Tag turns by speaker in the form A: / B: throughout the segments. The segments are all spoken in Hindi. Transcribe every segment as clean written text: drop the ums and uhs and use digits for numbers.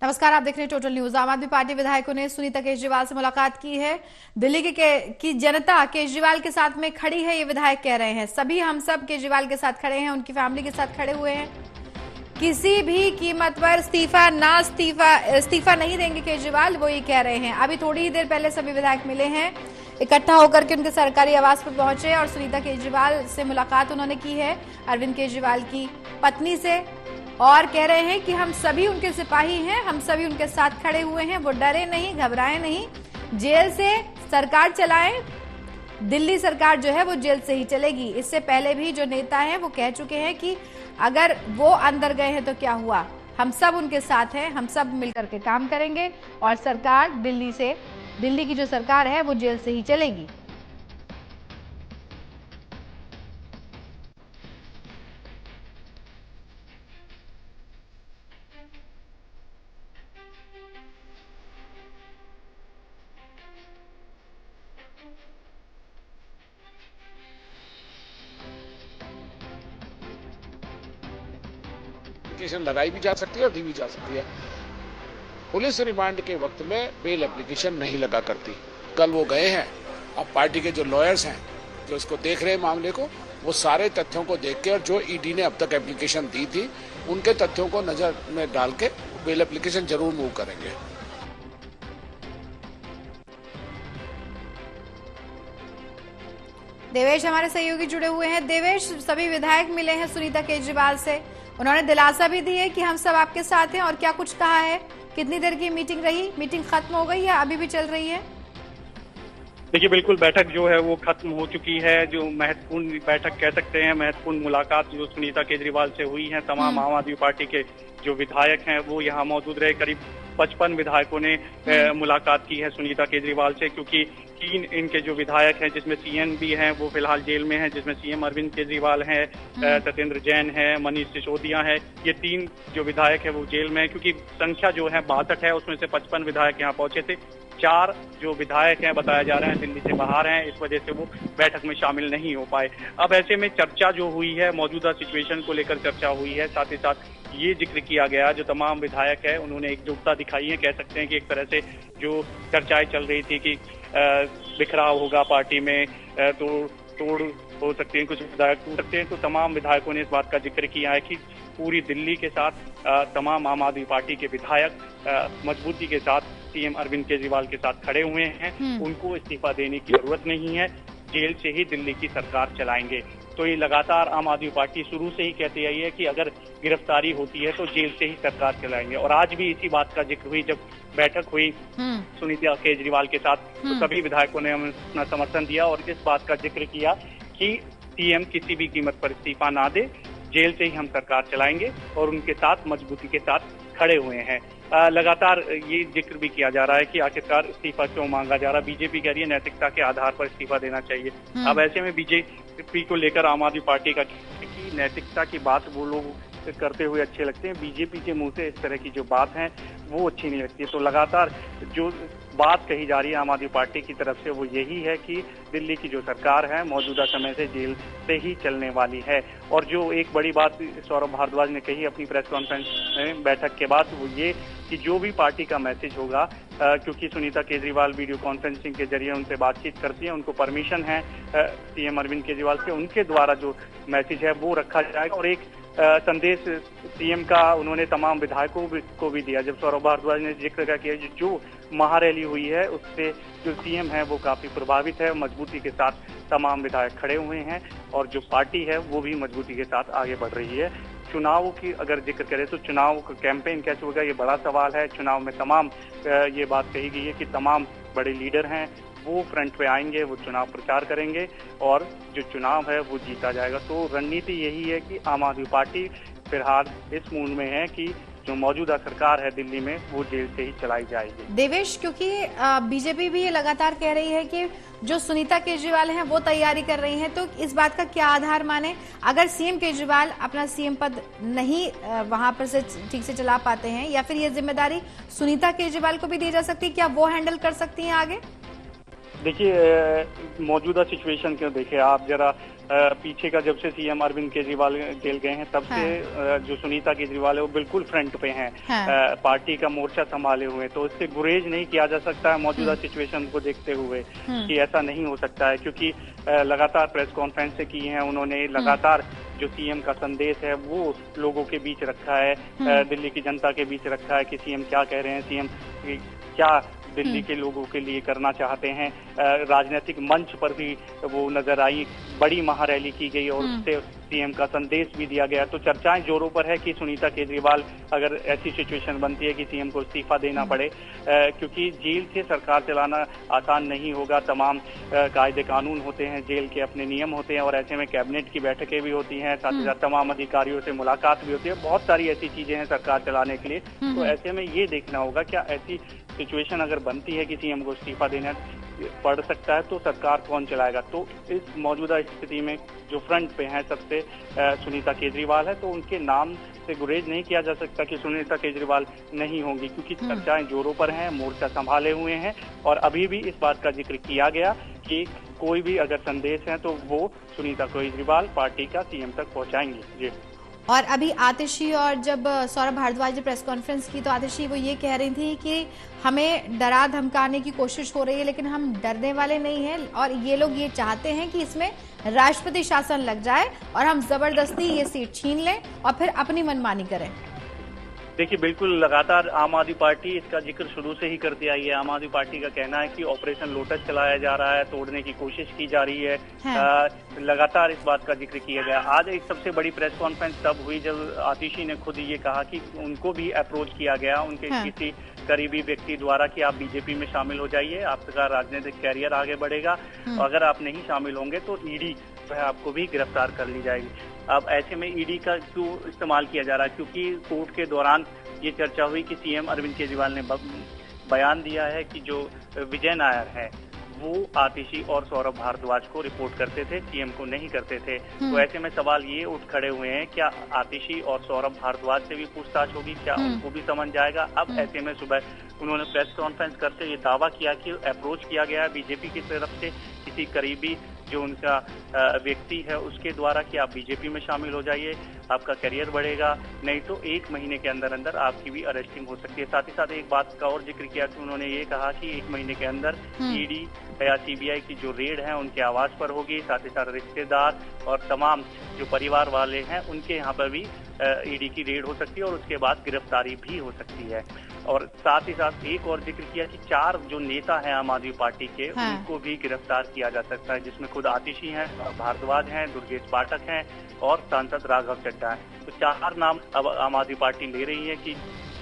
A: नमस्कार, आप देख रहे हैं टोटल न्यूज। आम आदमी पार्टी विधायकों ने सुनीता केजरीवाल से मुलाकात की है। दिल्ली की जनता केजरीवाल के साथ में खड़ी है, ये विधायक कह रहे हैं। सभी हम सब केजरीवाल के साथ खड़े हैं, उनकी फैमिली के साथ खड़े हुए हैं। किसी भी कीमत पर इस्तीफा नहीं देंगे केजरीवाल, वो ये कह रहे हैं। अभी थोड़ी ही देर पहले सभी विधायक मिले हैं, इकट्ठा होकर के उनके सरकारी आवास पर पहुंचे और सुनीता केजरीवाल से मुलाकात उन्होंने की है, अरविंद केजरीवाल की पत्नी से, और कह रहे हैं कि हम सभी उनके सिपाही हैं, हम सभी उनके साथ खड़े हुए हैं। वो डरे नहीं, घबराए नहीं, जेल से सरकार चलाएं। दिल्ली सरकार जो है वो जेल से ही चलेगी। इससे पहले भी जो नेता हैं वो कह चुके हैं कि अगर वो अंदर गए हैं तो क्या हुआ, हम सब उनके साथ हैं, हम सब मिलकर के काम करेंगे और सरकार दिल्ली की जो सरकार है वो जेल से ही चलेगी।
B: एप्लीकेशन लगाई भी जा सकती है और दी भी जा सकती है। पुलिस रिमांड के वक्त में बेल एप्लीकेशन नहीं लगा करती। कल वो गए हैं, अब पार्टी के जो लॉयर्स हैं जो इसको देख रहे हैं मामले को, वो सारे तथ्यों को देख के और जो ईडी ने अब तक एप्लीकेशन दी थी उनके तथ्यों को नजर में डाल के बेल एप्लीकेशन जरूर मूव करेंगे।
A: देवेश हमारे सहयोगी जुड़े हुए हैं। देवेश, सभी विधायक मिले हैं सुनीता केजरीवाल से, उन्होंने दिलासा भी दी है कि हम सब आपके साथ हैं, और क्या कुछ कहा है? कितनी देर की मीटिंग रही? मीटिंग खत्म हो गई या अभी भी चल रही है?
C: देखिए, बिल्कुल बैठक जो है वो खत्म हो चुकी है। जो महत्वपूर्ण बैठक कह सकते हैं, महत्वपूर्ण मुलाकात जो सुनीता केजरीवाल से हुई है, तमाम आम आदमी पार्टी के जो विधायक हैं वो यहाँ मौजूद रहे। करीब 55 विधायकों ने मुलाकात की है सुनीता केजरीवाल से, क्योंकि 3 इनके जो विधायक हैं, जिसमें सीएम भी हैं, वो फिलहाल जेल में हैं, जिसमें सीएम अरविंद केजरीवाल हैं, सत्येंद्र जैन है, मनीष सिसोदिया है। ये 3 जो विधायक है वो जेल में है, क्योंकि संख्या जो है 62 है, उसमें से 55 विधायक यहाँ पहुंचे थे। 4 जो विधायक हैं बताया जा रहा है दिल्ली से बाहर हैं, इस वजह से वो बैठक में शामिल नहीं हो पाए। अब ऐसे में चर्चा जो हुई है, मौजूदा सिचुएशन को लेकर चर्चा हुई है। साथ ही साथ ये जिक्र किया गया, जो तमाम विधायक है उन्होंने एकजुटता दिखाई है। कह सकते हैं कि एक तरह से जो चर्चाएं चल रही थी कि बिखराव होगा पार्टी में, तो तोड़ हो सकती है, कुछ विधायक टूट सकते हैं, तो तमाम विधायकों ने इस बात का जिक्र किया है कि पूरी दिल्ली के साथ तमाम आम आदमी पार्टी के विधायक मजबूती के साथ सीएम अरविंद केजरीवाल के साथ खड़े हुए हैं। उनको इस्तीफा देने की जरूरत नहीं है, जेल से ही दिल्ली की सरकार चलाएंगे। तो ये लगातार आम आदमी पार्टी शुरू से ही कहती आई है कि अगर गिरफ्तारी होती है तो जेल से ही सरकार चलाएंगे। और आज भी इसी बात का जिक्र हुई, जब बैठक हुई सुनीता केजरीवाल के साथ, तो सभी विधायकों ने अपना समर्थन दिया और इस बात का जिक्र किया कि सीएम किसी भी कीमत पर इस्तीफा ना दे, जेल से ही हम सरकार चलाएंगे, और उनके साथ मजबूती के साथ खड़े हुए हैं। लगातार ये जिक्र भी किया जा रहा है कि आखिरकार इस्तीफा क्यों मांगा जा रहा है। बीजेपी कह रही है नैतिकता के आधार पर इस्तीफा देना चाहिए। अब ऐसे में बीजेपी को लेकर आम आदमी पार्टी का कि नैतिकता की बात वो लोग करते हुए अच्छे लगते हैं, बीजेपी के मुंह से इस तरह की जो बात है वो अच्छी नहीं लगती है। तो लगातार जो बात कही जा रही है आम आदमी पार्टी की तरफ से वो यही है कि दिल्ली की जो सरकार है मौजूदा समय से जेल से ही चलने वाली है। और जो एक बड़ी बात सौरभ भारद्वाज ने कही अपनी प्रेस कॉन्फ्रेंस बैठक के बाद, वो ये कि जो भी पार्टी का मैसेज होगा, क्योंकि सुनीता केजरीवाल वीडियो कॉन्फ्रेंसिंग के जरिए उनसे बातचीत करती हैं, उनको परमिशन है सीएम अरविंद केजरीवाल से, उनके द्वारा जो मैसेज है वो रखा जाएगा। और एक संदेश सीएम का उन्होंने तमाम विधायकों को भी दिया। जब सौरभ भारद्वाज ने जिक्र किया जो महारैली हुई है उससे जो सीएम है वो काफी प्रभावित है, मजबूती के साथ तमाम विधायक खड़े हुए हैं और जो पार्टी है वो भी मजबूती के साथ आगे बढ़ रही है। चुनाव की अगर जिक्र करें तो चुनाव का कैंपेन कैसे होगा ये बड़ा सवाल है। चुनाव में तमाम ये बात कही गई है कि तमाम बड़े लीडर हैं वो फ्रंट पे आएंगे, वो चुनाव प्रचार करेंगे और जो चुनाव है वो जीता जाएगा। तो रणनीति यही है कि आम आदमी पार्टी फिलहाल इस मूड में है कि जो मौजूदा सरकार है दिल्ली में वो जेल से ही चलाई जाएगी।
A: देवेश, क्योंकि बीजेपी भी ये लगातार कह रही है कि जो सुनीता केजरीवाल हैं वो तैयारी कर रही हैं, तो इस बात का क्या आधार माने? अगर सीएम केजरीवाल अपना सीएम पद नहीं वहां पर से ठीक से चला पाते हैं, या फिर ये जिम्मेदारी सुनीता केजरीवाल को भी दी जा सकती है, क्या वो हैंडल कर सकती हैं आगे?
C: देखिए, मौजूदा सिचुएशन क्यों देखिए आप जरा, पीछे का जब से सीएम अरविंद केजरीवाल जेल गए हैं तब से जो सुनीता केजरीवाल है वो बिल्कुल फ्रंट पे हैं, पार्टी का मोर्चा संभाले हुए। तो इससे गुरेज नहीं किया जा सकता है मौजूदा सिचुएशन को देखते हुए कि ऐसा नहीं हो सकता है, क्योंकि लगातार प्रेस कॉन्फ्रेंस से की है उन्होंने, लगातार जो सीएम का संदेश है वो लोगों के बीच रखा है, दिल्ली की जनता के बीच रखा है कि सीएम क्या कह रहे हैं, सीएम क्या दिल्ली के लोगों के लिए करना चाहते हैं। राजनीतिक मंच पर भी वो नजर आई, बड़ी महारैली की गई और उससे सीएम का संदेश भी दिया गया। तो चर्चाएं जोरों पर है कि सुनीता केजरीवाल, अगर ऐसी सिचुएशन बनती है कि सीएम को इस्तीफा देना पड़े, क्योंकि जेल से सरकार चलाना आसान नहीं होगा, तमाम कायदे कानून होते हैं, जेल के अपने नियम होते हैं और ऐसे में कैबिनेट की बैठकें भी होती हैं, साथ ही साथ तमाम अधिकारियों से मुलाकात भी होती है, बहुत सारी ऐसी चीजें हैं सरकार चलाने के लिए। तो ऐसे में ये देखना होगा क्या ऐसी सिचुएशन अगर बनती है कि सीएम को इस्तीफा देना पड़ सकता है तो सरकार कौन चलाएगा। तो इस मौजूदा स्थिति में जो फ्रंट पे हैं सबसे सुनीता केजरीवाल है, तो उनके नाम से गुरेज नहीं किया जा सकता कि सुनीता केजरीवाल नहीं होंगी, क्योंकि चर्चाएं जोरों पर हैं, मोर्चा संभाले हुए हैं और अभी भी इस बात का जिक्र किया गया कि कोई भी अगर संदेश है तो वो सुनीता केजरीवाल पार्टी का सीएम तक पहुंचाएंगे। जी।
A: और अभी आतिशी और जब सौरभ भारद्वाज ने प्रेस कॉन्फ्रेंस की तो आतिशी वो ये कह रही थी कि हमें डरा धमकाने की कोशिश हो रही है, लेकिन हम डरने वाले नहीं हैं और ये लोग ये चाहते हैं कि इसमें राष्ट्रपति शासन लग जाए और हम जबरदस्ती ये सीट छीन लें और फिर अपनी मनमानी करें।
C: देखिए, बिल्कुल लगातार आम आदमी पार्टी इसका जिक्र शुरू से ही करती आई है। आम आदमी पार्टी का कहना है कि ऑपरेशन लोटस चलाया जा रहा है, तोड़ने की कोशिश की जा रही है, लगातार इस बात का जिक्र किया गया। आज एक सबसे बड़ी प्रेस कॉन्फ्रेंस तब हुई जब आतिशी ने खुद ये कहा कि उनको भी अप्रोच किया गया उनके किसी करीबी व्यक्ति द्वारा कि आप बीजेपी में शामिल हो जाइए, आपका राजनीतिक कैरियर आगे बढ़ेगा, अगर आप नहीं शामिल होंगे तो ईडी जो है आपको भी गिरफ्तार कर ली जाएगी। अब ऐसे में ईडी का क्यों इस्तेमाल किया जा रहा है, क्योंकि कोर्ट के दौरान ये चर्चा हुई कि सीएम अरविंद केजरीवाल ने बयान दिया है कि जो विजय नायर है वो आतिशी और सौरभ भारद्वाज को रिपोर्ट करते थे, सीएम को नहीं करते थे। तो ऐसे में सवाल ये उठ खड़े हुए हैं, क्या आतिशी और सौरभ भारद्वाज से भी पूछताछ होगी, क्या उनको भी समझ जाएगा। अब ऐसे में सुबह उन्होंने प्रेस कॉन्फ्रेंस करते ये दावा किया कि अप्रोच किया गया है बीजेपी की तरफ से किसी करीबी जो उनका व्यक्ति है उसके द्वारा कि आप बीजेपी में शामिल हो जाइए, आपका करियर बढ़ेगा, नहीं तो 1 महीने के अंदर अंदर आपकी भी अरेस्टिंग हो सकती है। साथ ही साथ एक बात का और जिक्र किया कि उन्होंने ये कहा कि 1 महीने के अंदर ईडी या सीबीआई की जो रेड है उनके आवास पर होगी, साथ ही साथ रिश्तेदार और तमाम जो परिवार वाले हैं उनके यहाँ पर भी ईडी की रेड हो सकती है और उसके बाद गिरफ्तारी भी हो सकती है। और साथ ही साथ एक और जिक्र किया कि 4 जो नेता हैं आम आदमी पार्टी के उनको भी गिरफ्तार किया जा सकता है, जिसमें खुद आतिशी हैं, भारद्वाज हैं, दुर्गेश पाठक हैं और सांसद राघव चड्ढा हैं। तो 4 नाम अब आम आदमी पार्टी ले रही है कि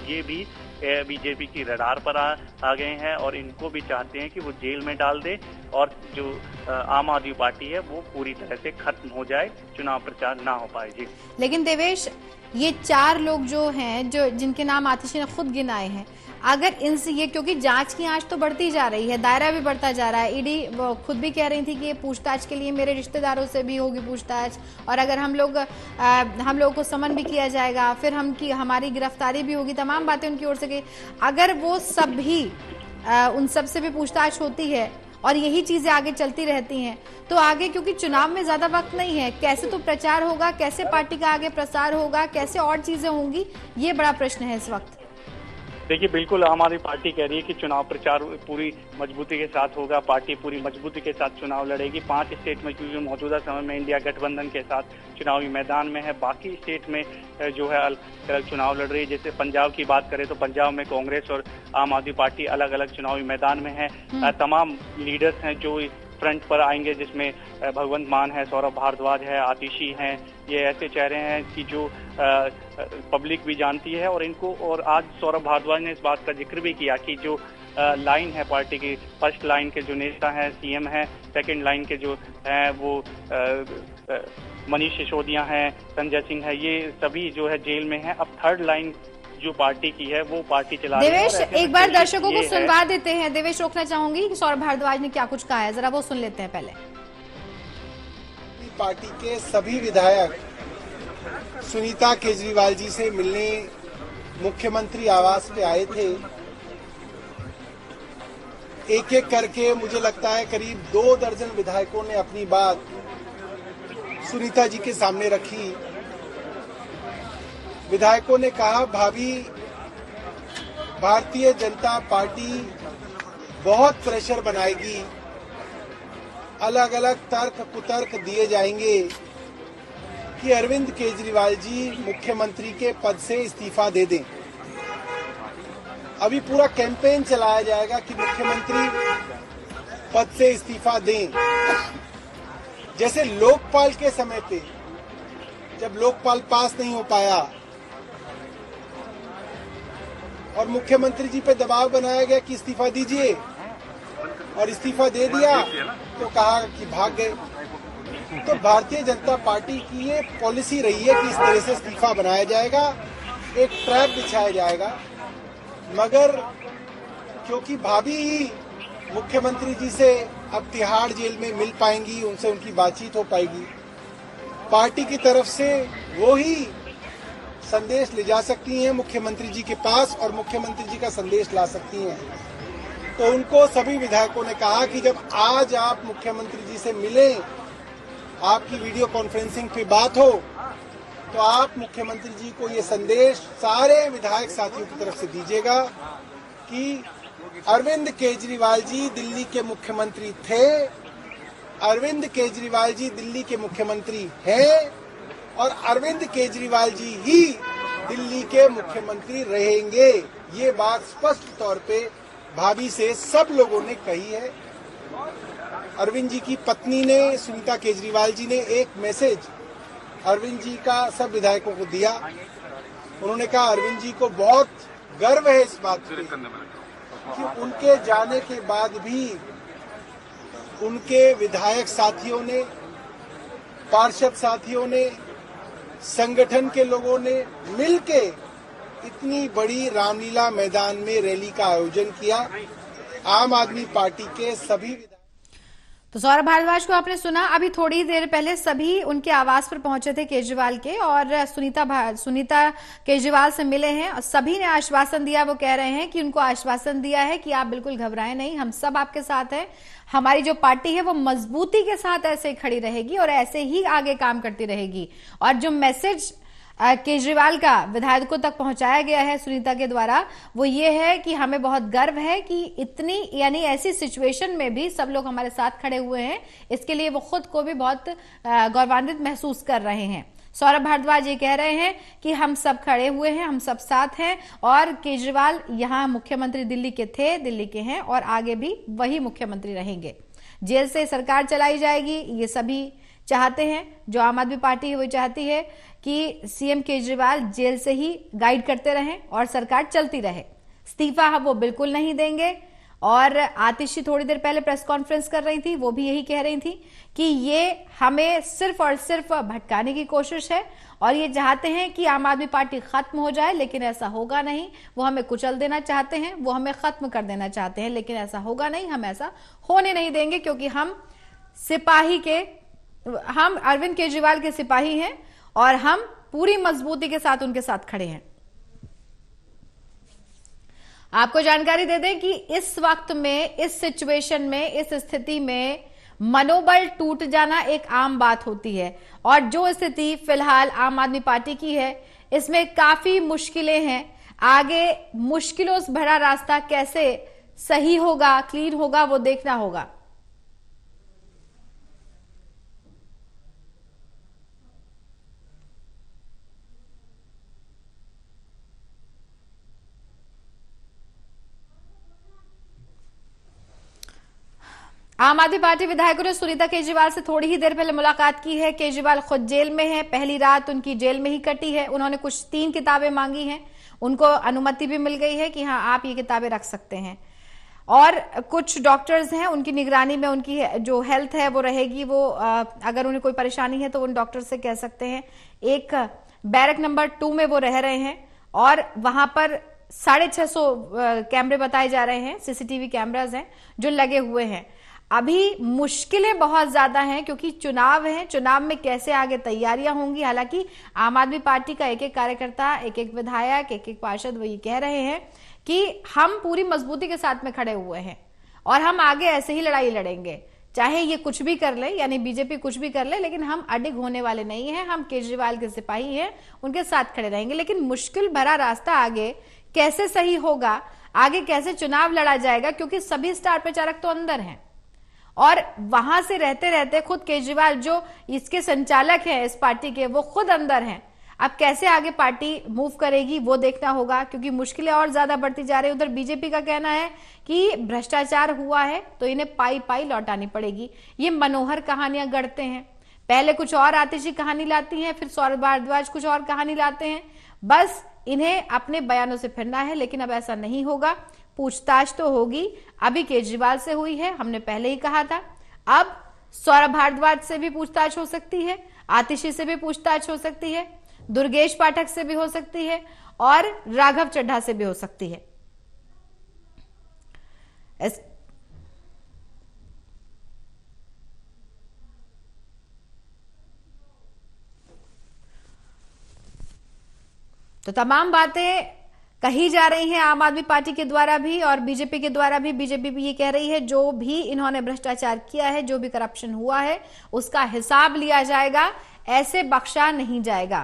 C: ये भी बीजेपी की रडार पर आ गए हैं और इनको भी चाहते हैं कि वो जेल में डाल दे और जो आम आदमी पार्टी है वो पूरी तरह से खत्म हो जाए, चुनाव प्रचार ना हो पाए। जी।
A: लेकिन देवेश, ये 4 लोग जो हैं, जो जिनके नाम आतिशी ने खुद गिनाए हैं, अगर इनसे ये, क्योंकि जांच की आंच तो बढ़ती जा रही है, दायरा भी बढ़ता जा रहा है, ईडी खुद भी कह रही थी कि ये पूछताछ के लिए मेरे रिश्तेदारों से भी होगी पूछताछ और अगर हम लोगों को समन भी किया जाएगा, फिर हमारी गिरफ्तारी भी होगी, तमाम बातें उनकी ओर से की। अगर वो सब भी उन सब से भी पूछताछ होती है और यही चीजें आगे चलती रहती हैं तो आगे, क्योंकि चुनाव में ज्यादा वक्त नहीं है, कैसे तो प्रचार होगा, कैसे पार्टी का आगे प्रसार होगा, कैसे और चीजें होंगी, ये बड़ा प्रश्न है इस वक्त।
C: देखिए, बिल्कुल आम आदमी पार्टी कह रही है कि चुनाव प्रचार पूरी मजबूती के साथ होगा, पार्टी पूरी मजबूती के साथ चुनाव लड़ेगी। 5 स्टेट में क्योंकि मौजूदा समय में इंडिया गठबंधन के साथ चुनावी मैदान में है, बाकी स्टेट में जो है अलग चुनाव लड़ रही है। जैसे पंजाब की बात करें तो पंजाब में कांग्रेस और आम आदमी पार्टी अलग अलग चुनावी मैदान में है। तमाम लीडर्स हैं जो फ्रंट पर आएंगे, जिसमें भगवंत मान है, सौरभ भारद्वाज है, आतिशी हैं, ये ऐसे चेहरे हैं कि जो पब्लिक भी जानती है और इनको। और आज सौरभ भारद्वाज ने इस बात का जिक्र भी किया कि जो लाइन है पार्टी की, फर्स्ट लाइन के जो नेता हैं सीएम हैं, सेकंड लाइन के जो हैं वो मनीष सिसोदिया हैं, संजय सिंह है, ये सभी जो है जेल में हैं। अब थर्ड लाइन जो पार्टी की है वो पार्टी चला रही है।
A: देवेश, एक बार दर्शकों को सुनवा देते हैं। देवेश, रोकना चाहूंगी कि सौरभ भारद्वाज ने क्या कुछ कहा है, जरा वो सुन लेते हैं पहले।
D: पार्टी के सभी विधायक सुनीता केजरीवाल जी से मिलने मुख्यमंत्री आवास पे आए थे। एक एक करके मुझे लगता है करीब 2 दर्जन विधायकों ने अपनी बात सुनीता जी के सामने रखी। विधायकों ने कहा भाभी भारतीय जनता पार्टी बहुत प्रेशर बनाएगी, अलग अलग तर्क कुतर्क दिए जाएंगे कि अरविंद केजरीवाल जी मुख्यमंत्री के पद से इस्तीफा दे दें। अभी पूरा कैंपेन चलाया जाएगा कि मुख्यमंत्री पद से इस्तीफा दें। जैसे लोकपाल के समय पे जब लोकपाल पास नहीं हो पाया और मुख्यमंत्री जी पे दबाव बनाया गया कि इस्तीफा दीजिए और इस्तीफा दे दिया तो कहा कि भाग गए। तो भारतीय जनता पार्टी की ये पॉलिसी रही है कि इस तरह से इस्तीफा बनाया जाएगा, एक ट्रैप बिछाया जाएगा। मगर क्योंकि भाभी ही मुख्यमंत्री जी से अब तिहाड़ जेल में मिल पाएंगी, उनसे उनकी बातचीत हो पाएगी, पार्टी की तरफ से वो ही संदेश ले जा सकती हैं मुख्यमंत्री जी के पास और मुख्यमंत्री जी का संदेश ला सकती हैं। तो उनको सभी विधायकों ने कहा कि जब आज आप मुख्यमंत्री जी से मिलें, आपकी वीडियो कॉन्फ्रेंसिंग पे बात हो, तो आप मुख्यमंत्री जी को ये संदेश सारे विधायक साथियों की तरफ से दीजिएगा कि अरविंद केजरीवाल जी दिल्ली के मुख्यमंत्री थे, अरविंद केजरीवाल जी दिल्ली के मुख्यमंत्री हैं और अरविंद केजरीवाल जी ही दिल्ली के मुख्यमंत्री रहेंगे। ये बात स्पष्ट तौर पे भाभी से सब लोगों ने कही है। अरविंद जी की पत्नी ने, सुनीता केजरीवाल जी ने एक मैसेज अरविंद जी का सब विधायकों को दिया। उन्होंने कहा अरविंद जी को बहुत गर्व है इस बात पे कि उनके जाने के बाद भी उनके विधायक साथियों ने, पार्षद साथियों ने, संगठन के लोगों ने मिलके इतनी बड़ी रामलीला मैदान में रैली का आयोजन किया। आम आदमी पार्टी के सभी
A: तो सौरभ भारद्वाज को आपने सुना। अभी थोड़ी देर पहले सभी उनके आवास पर पहुंचे थे केजरीवाल के और सुनीता केजरीवाल से मिले हैं और सभी ने आश्वासन दिया। वो कह रहे हैं कि उनको आश्वासन दिया है कि आप बिल्कुल घबराएं नहीं, हम सब आपके साथ हैं। हमारी जो पार्टी है वो मजबूती के साथ ऐसे ही खड़ी रहेगी और ऐसे ही आगे काम करती रहेगी। और जो मैसेज केजरीवाल का विधायकों तक पहुंचाया गया है सुनीता के द्वारा, वो ये है कि हमें बहुत गर्व है कि इतनी यानी ऐसी सिचुएशन में भी सब लोग हमारे साथ खड़े हुए हैं। इसके लिए वो खुद को भी बहुत गौरवान्वित महसूस कर रहे हैं। सौरभ भारद्वाज ये कह रहे हैं कि हम सब खड़े हुए हैं, हम सब साथ हैं और केजरीवाल यहाँ मुख्यमंत्री दिल्ली के थे, दिल्ली के हैं और आगे भी वही मुख्यमंत्री रहेंगे। जेल से सरकार चलाई जाएगी, ये सभी चाहते हैं। जो आम आदमी पार्टी है वो चाहती है कि सीएम केजरीवाल जेल से ही गाइड करते रहें और सरकार चलती रहे। इस्तीफा वो बिल्कुल नहीं देंगे। और आतिशी थोड़ी देर पहले प्रेस कॉन्फ्रेंस कर रही थी, वो भी यही कह रही थी कि ये हमें सिर्फ और सिर्फ भटकाने की कोशिश है और ये चाहते हैं कि आम आदमी पार्टी खत्म हो जाए, लेकिन ऐसा होगा नहीं। वो हमें कुचल देना चाहते हैं, वो हमें खत्म कर देना चाहते हैं, लेकिन ऐसा होगा नहीं, हम ऐसा होने नहीं देंगे क्योंकि हम अरविंद केजरीवाल के सिपाही हैं और हम पूरी मजबूती के साथ उनके साथ खड़े हैं। आपको जानकारी दे दें कि इस वक्त में, इस सिचुएशन में, इस स्थिति में मनोबल टूट जाना एक आम बात होती है और जो स्थिति फिलहाल आम आदमी पार्टी की है इसमें काफी मुश्किलें हैं। आगे मुश्किलों से भरा रास्ता कैसे सही होगा, क्लीन होगा, वो देखना होगा। आम आदमी पार्टी विधायकों ने सुनीता केजरीवाल से थोड़ी ही देर पहले मुलाकात की है। केजरीवाल खुद जेल में है, पहली रात उनकी जेल में ही कटी है। उन्होंने कुछ 3 किताबें मांगी हैं, उनको अनुमति भी मिल गई है कि हाँ आप ये किताबें रख सकते हैं। और कुछ डॉक्टर्स हैं, उनकी निगरानी में उनकी जो हेल्थ है वो रहेगी। वो अगर उन्हें कोई परेशानी है तो उन डॉक्टर से कह सकते हैं। एक बैरक नंबर 2 में वो रह रहे हैं और वहां पर 650 कैमरे बताए जा रहे हैं, सीसीटीवी कैमराज हैं जो लगे हुए हैं। अभी मुश्किलें बहुत ज्यादा हैं क्योंकि चुनाव है, चुनाव में कैसे आगे तैयारियां होंगी। हालांकि आम आदमी पार्टी का एक एक कार्यकर्ता, एक एक विधायक, एक एक पार्षद वो ये कह रहे हैं कि हम पूरी मजबूती के साथ में खड़े हुए हैं और हम आगे ऐसे ही लड़ाई लड़ेंगे। चाहे ये कुछ भी कर ले, यानी बीजेपी कुछ भी कर ले, लेकिन हम अडिग होने वाले नहीं हैं, हम केजरीवाल के सिपाही हैं, उनके साथ खड़े रहेंगे। लेकिन मुश्किल भरा रास्ता आगे कैसे सही होगा, आगे कैसे चुनाव लड़ा जाएगा, क्योंकि सभी स्टार प्रचारक तो अंदर हैं और वहां से रहते रहते खुद केजरीवाल जो इसके संचालक हैं इस पार्टी के, वो खुद अंदर हैं। अब कैसे आगे पार्टी मूव करेगी वो देखना होगा, क्योंकि मुश्किलें और ज्यादा बढ़ती जा रही है। उधर बीजेपी का कहना है कि भ्रष्टाचार हुआ है तो इन्हें पाई पाई लौटानी पड़ेगी। ये मनोहर कहानियां गढ़ते हैं, पहले कुछ और आतिशी कहानी लाती हैं, फिर सौरभ भारद्वाज कुछ और कहानी लाते हैं, बस इन्हें अपने बयानों से फिरना है। लेकिन अब ऐसा नहीं होगा, पूछताछ तो होगी। अभी केजरीवाल से हुई है, हमने पहले ही कहा था, अब सौरभ भारद्वाज से भी पूछताछ हो सकती है, आतिशी से भी पूछताछ हो सकती है, दुर्गेश पाठक से भी हो सकती है और राघव चड्ढा से भी हो सकती है। तो तमाम बातें कही जा रही हैं आम आदमी पार्टी के द्वारा भी और बीजेपी के द्वारा भी। बीजेपी भी ये कह रही है जो भी इन्होंने भ्रष्टाचार किया है, जो भी करप्शन हुआ है, उसका हिसाब लिया जाएगा, ऐसे बख्शा नहीं जाएगा।